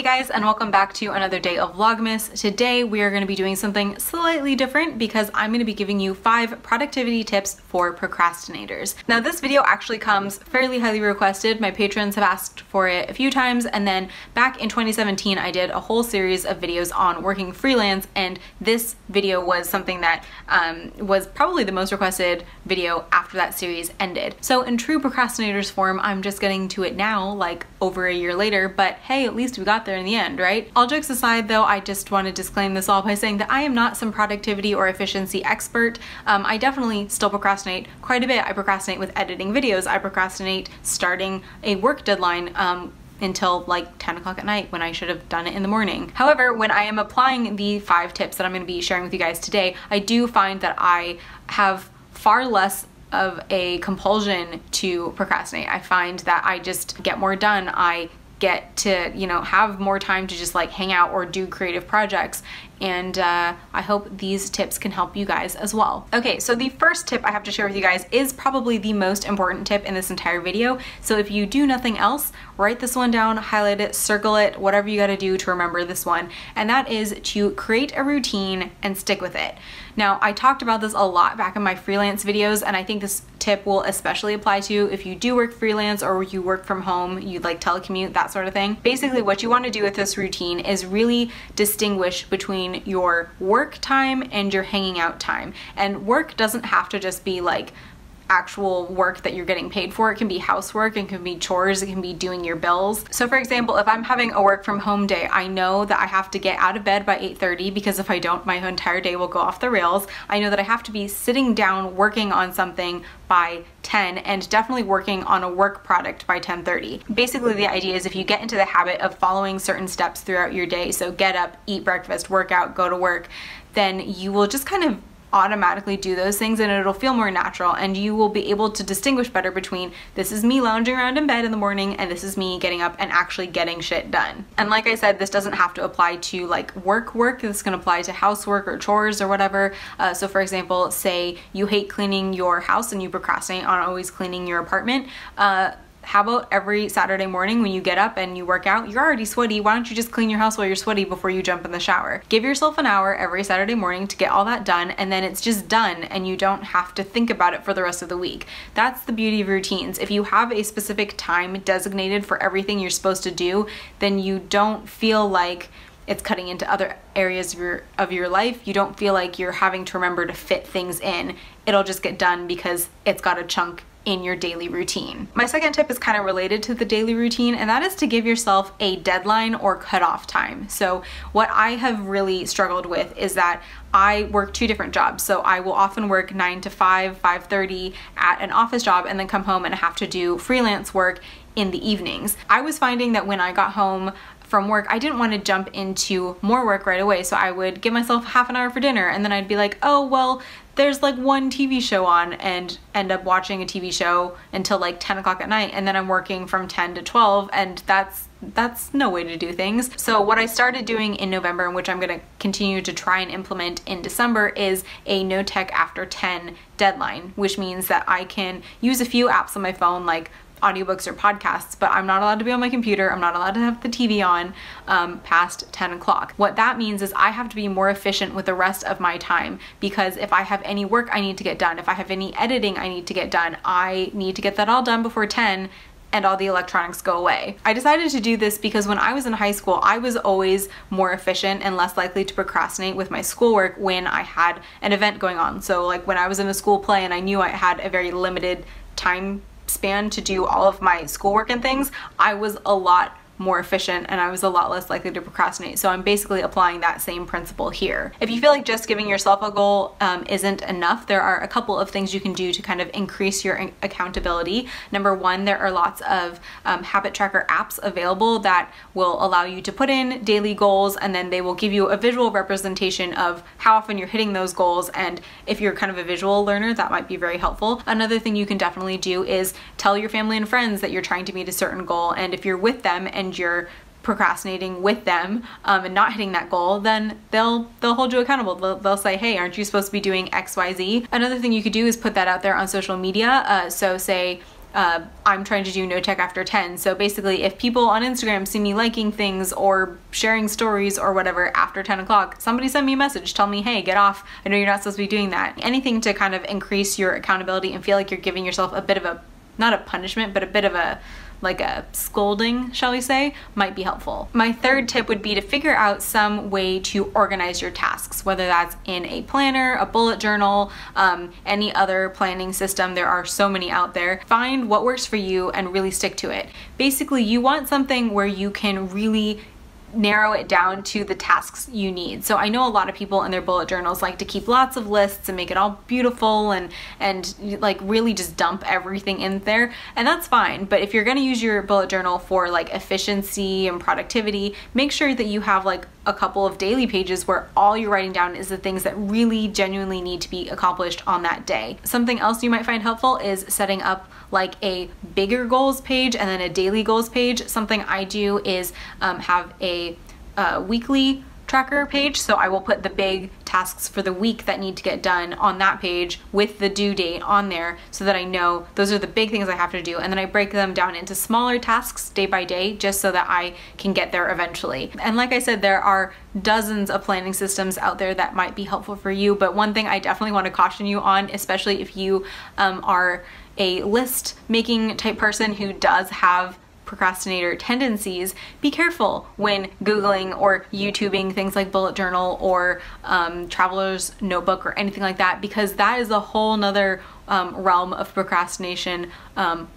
Hey guys, and welcome back to another day of Vlogmas. Today we are going to be doing something slightly different because I'm going to be giving you 5 productivity tips for procrastinators. Now this video actually comes fairly highly requested. My patrons have asked for it a few times, and then back in 2017 I did a whole series of videos on working freelance, and this video was something that was probably the most requested video after that series ended. So in true procrastinators form, I'm just getting to it now, like over a year later, but hey, at least we got there in the end, right? All jokes aside though, I just want to disclaim this all by saying that I am not some productivity or efficiency expert. I definitely still procrastinate quite a bit. I procrastinate with editing videos. I procrastinate starting a work deadline until like 10 o'clock at night when I should have done it in the morning. However, when I am applying the 5 tips that I'm going to be sharing with you guys today, I do find that I have far less of a compulsion to procrastinate. I find that I just get more done. I get to, you know, have more time to just like hang out or do creative projects. And I hope these tips can help you guys as well. Okay, so the first tip I have to share with you guys is probably the most important tip in this entire video. So if you do nothing else, write this one down, highlight it, circle it, whatever you gotta do to remember this one. And that is to create a routine and stick with it. Now, I talked about this a lot back in my freelance videos, and I think this tip will especially apply to you if you do work freelance or you work from home, you like telecommute, that sort of thing. Basically, what you want to do with this routine is really distinguish between your work time and your hanging out time. And work doesn't have to just be like actual work that you're getting paid for. It can be housework, it can be chores, it can be doing your bills. So for example, if I'm having a work from home day, I know that I have to get out of bed by 8:30 because if I don't, my entire day will go off the rails. I know that I have to be sitting down working on something by 10 and definitely working on a work product by 10:30. Basically, the idea is if you get into the habit of following certain steps throughout your day, so get up, eat breakfast, work out, go to work, then you will just kind of automatically do those things and it'll feel more natural, and you will be able to distinguish better between this is me lounging around in bed in the morning and this is me getting up and actually getting shit done. And like I said, this doesn't have to apply to like work. This can apply to housework or chores or whatever. So for example, say you hate cleaning your house and you procrastinate on always cleaning your apartment. How about every Saturday morning when you get up and you work out, you're already sweaty, why don't you just clean your house while you're sweaty before you jump in the shower? Give yourself an hour every Saturday morning to get all that done, and then it's just done and you don't have to think about it for the rest of the week. That's the beauty of routines. If you have a specific time designated for everything you're supposed to do, then you don't feel like it's cutting into other areas of your life. You don't feel like you're having to remember to fit things in. It'll just get done because it's got a chunk in your daily routine. My second tip is kind of related to the daily routine, and that is to give yourself a deadline or cutoff time. So what I have really struggled with is that I work 2 different jobs. So I will often work 9 to 5, 5:30 at an office job, and then come home and have to do freelance work in the evenings. I was finding that when I got home from work, I didn't want to jump into more work right away. So I would give myself half an hour for dinner, and then I'd be like, oh, well, there's like one TV show on, and end up watching a TV show until like 10 o'clock at night, and then I'm working from 10 to 12, and that's no way to do things. So what I started doing in November, and which I'm going to continue to try and implement in December, is a no tech after 10 deadline, which means that I can use a few apps on my phone like audiobooks or podcasts, but I'm not allowed to be on my computer. I'm not allowed to have the TV on past 10 o'clock. What that means is I have to be more efficient with the rest of my time, because if I have any work I need to get done, if I have any editing I need to get done, I need to get that all done before 10 and all the electronics go away. I decided to do this because when I was in high school, I was always more efficient and less likely to procrastinate with my schoolwork when I had an event going on. So like when I was in a school play and I knew I had a very limited time span to do all of my schoolwork and things, I was a lot more efficient and I was a lot less likely to procrastinate. So I'm basically applying that same principle here. If you feel like just giving yourself a goal isn't enough, there are a couple of things you can do to kind of increase your accountability. Number one, there are lots of habit tracker apps available that will allow you to put in daily goals, and then they will give you a visual representation of how often you're hitting those goals. And if you're kind of a visual learner, that might be very helpful. Another thing you can definitely do is tell your family and friends that you're trying to meet a certain goal, and if you're with them and you're procrastinating with them and not hitting that goal, then they'll hold you accountable. They'll say, hey, aren't you supposed to be doing XYZ? Another thing you could do is put that out there on social media. So say I'm trying to do no tech after 10. So basically, if people on Instagram see me liking things or sharing stories or whatever after 10 o'clock, somebody send me a message, tell me, hey, get off. I know you're not supposed to be doing that. Anything to kind of increase your accountability and feel like you're giving yourself a bit of a, not a punishment, but a bit of a, like a scolding, shall we say, might be helpful. My third tip would be to figure out some way to organize your tasks, whether that's in a planner, a bullet journal, any other planning system. There are so many out there. Find what works for you and really stick to it. Basically, you want something where you can really narrow it down to the tasks you need. So I know a lot of people in their bullet journals like to keep lots of lists and make it all beautiful and like really just dump everything in there, and that's fine. But if you're going to use your bullet journal for like efficiency and productivity, make sure that you have like a couple of daily pages where all you're writing down is the things that really genuinely need to be accomplished on that day. Something else you might find helpful is setting up like a bigger goals page and then a daily goals page. Something I do is have a weekly tracker page, so I will put the big tasks for the week that need to get done on that page with the due date on there, so that I know those are the big things I have to do, and then I break them down into smaller tasks day by day just so that I can get there eventually. And like I said, there are dozens of planning systems out there that might be helpful for you, but one thing I definitely want to caution you on, especially if you are a list making type person who does have procrastinator tendencies, be careful when Googling or YouTubing things like bullet journal or traveler's notebook or anything like that, because that is a whole nother realm of procrastination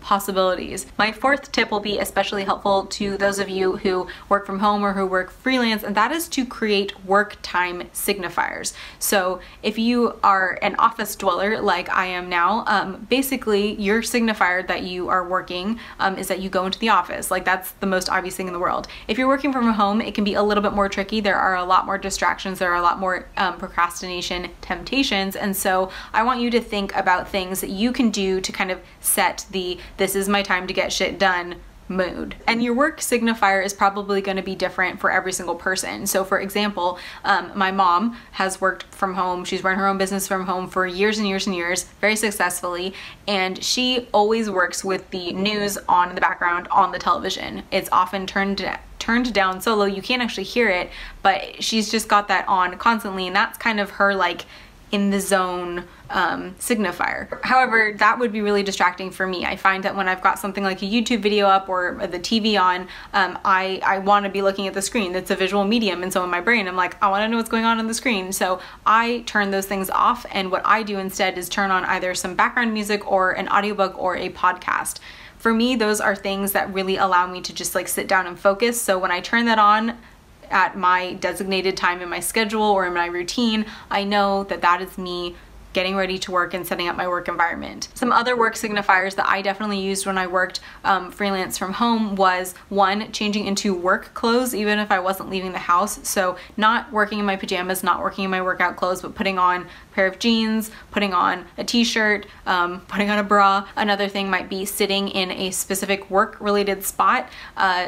possibilities. My fourth tip will be especially helpful to those of you who work from home or who work freelance, and that is to create work time signifiers. So if you are an office dweller like I am now, basically your signifier that you are working is that you go into the office. Like, that's the most obvious thing in the world. If you're working from home, it can be a little bit more tricky. There are a lot more distractions, there are a lot more procrastination temptations, and so I want you to think about things that you can do to kind of set the "this is my time to get shit done" mood. And your work signifier is probably going to be different for every single person. So for example, my mom has worked from home. She's run her own business from home for years and years and years, very successfully, and she always works with the news on in the background on the television. It's often turned down so low you can't actually hear it, but she's just got that on constantly, and that's kind of her like in the zone signifier. However, that would be really distracting for me. I find that when I've got something like a YouTube video up or the TV on, I want to be looking at the screen. It's a visual medium, and so in my brain I'm like, I want to know what's going on the screen. So I turn those things off, and what I do instead is turn on either some background music or an audiobook or a podcast. For me, those are things that really allow me to just like sit down and focus. So when I turn that on at my designated time in my schedule or in my routine, I know that that is me getting ready to work and setting up my work environment. Some other work signifiers that I definitely used when I worked freelance from home was, one, changing into work clothes even if I wasn't leaving the house. So not working in my pajamas, not working in my workout clothes, but putting on a pair of jeans, putting on a t-shirt, putting on a bra. Another thing might be sitting in a specific work related spot.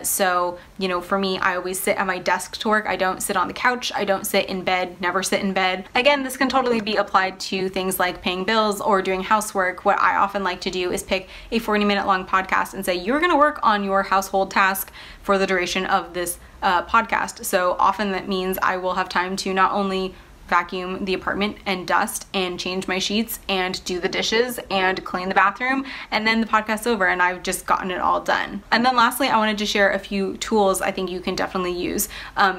So, you know, for me, I always sit at my desk to work. I don't sit on the couch. I don't sit in bed, never sit in bed. Again, this can totally be applied to things like paying bills or doing housework. What I often like to do is pick a 40-minute long podcast and say, you're gonna work on your household task for the duration of this podcast. So often that means I will have time to not only vacuum the apartment and dust and change my sheets and do the dishes and clean the bathroom, and then the podcast's over and I've just gotten it all done. And then lastly, I wanted to share a few tools I think you can definitely use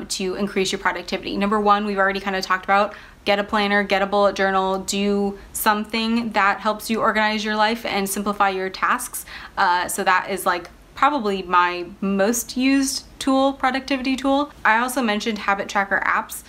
to increase your productivity. Number one, we've already kind of talked about. Get a planner, get a bullet journal, do something that helps you organize your life and simplify your tasks. So that is like probably my most used tool, productivity tool. I also mentioned habit tracker apps,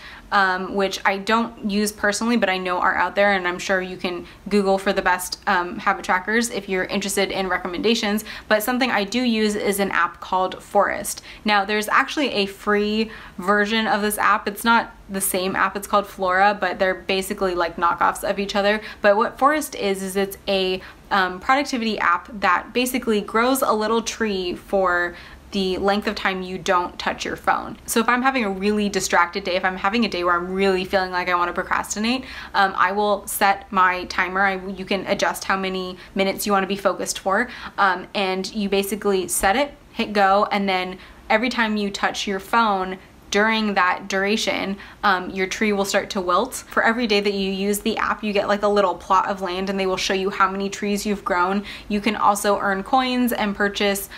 which I don't use personally, but I know are out there, and I'm sure you can Google for the best habit trackers if you're interested in recommendations. But something I do use is an app called Forest. Now, there's actually a free version of this app. It's not the same app, it's called Flora, but they're basically like knockoffs of each other. But what Forest is it's a productivity app that basically grows a little tree for the length of time you don't touch your phone. So if I'm having a really distracted day, if I'm having a day where I'm really feeling like I want to procrastinate, I will set my timer. You can adjust how many minutes you want to be focused for, and you basically set it, hit go, and then every time you touch your phone during that duration, your tree will start to wilt. For every day that you use the app, you get like a little plot of land and they will show you how many trees you've grown. You can also earn coins and purchase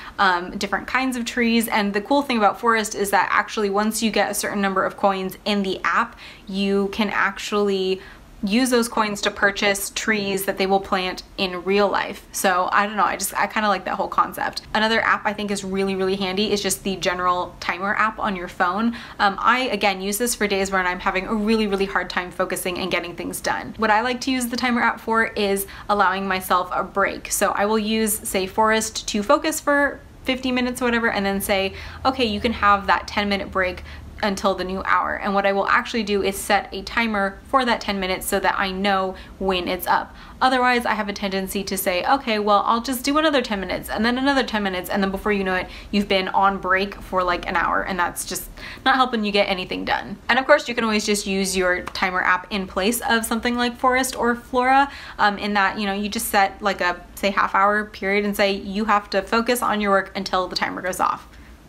different kinds of trees. And the cool thing about Forest is that actually once you get a certain number of coins in the app, you can actually use those coins to purchase trees that they will plant in real life. So I don't know, I kind of like that whole concept. Another app I think is really, really handy is just the general timer app on your phone. I, again, use this for days when I'm having a really, really hard time focusing and getting things done. What I like to use the timer app for is allowing myself a break. So I will use, say, Forest to focus for 50 minutes or whatever, and then say, okay, you can have that 10-minute break until the new hour. And what I will actually do is set a timer for that 10 minutes so that I know when it's up. Otherwise, I have a tendency to say, okay, well, I'll just do another 10 minutes and then another 10 minutes. And then before you know it, you've been on break for like an hour, and that's just not helping you get anything done. And of course, you can always just use your timer app in place of something like Forest or Flora, in that, you know, you just set like a, say, half-hour period and say you have to focus on your work until the timer goes off.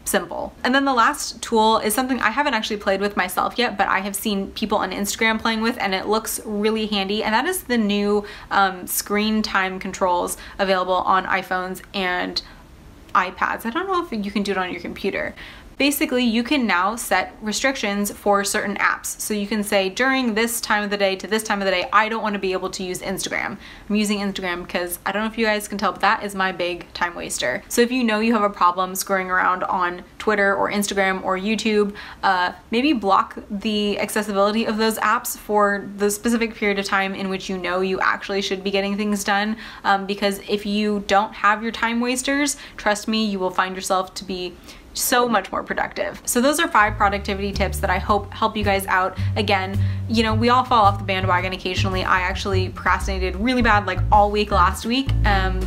Simple. And then the last tool is something I haven't actually played with myself yet, but I have seen people on Instagram playing with, and it looks really handy, and that is the new screen time controls available on iPhones and iPads. I don't know if you can do it on your computer. Basically, you can now set restrictions for certain apps. So you can say during this time of the day to this time of the day, I don't want to be able to use Instagram. I'm using Instagram because I don't know if you guys can tell, but that is my big time waster. So if you know you have a problem scrolling around on Twitter or Instagram or YouTube, maybe block the accessibility of those apps for the specific period of time in which you know you actually should be getting things done. Because if you don't have your time wasters, trust me, you will find yourself to be so much more productive. So those are 5 productivity tips that I hope help you guys out. Again, you know, we all fall off the bandwagon occasionally. I actually procrastinated really bad like all week last week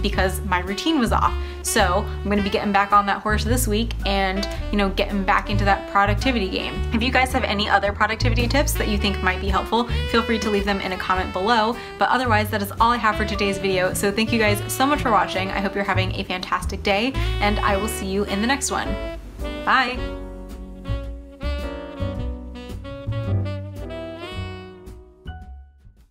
because my routine was off. So I'm gonna be getting back on that horse this week and, you know, getting back into that productivity game. If you guys have any other productivity tips that you think might be helpful, feel free to leave them in a comment below. But otherwise, that is all I have for today's video. So thank you guys so much for watching. I hope you're having a fantastic day, and I will see you in the next one. Bye!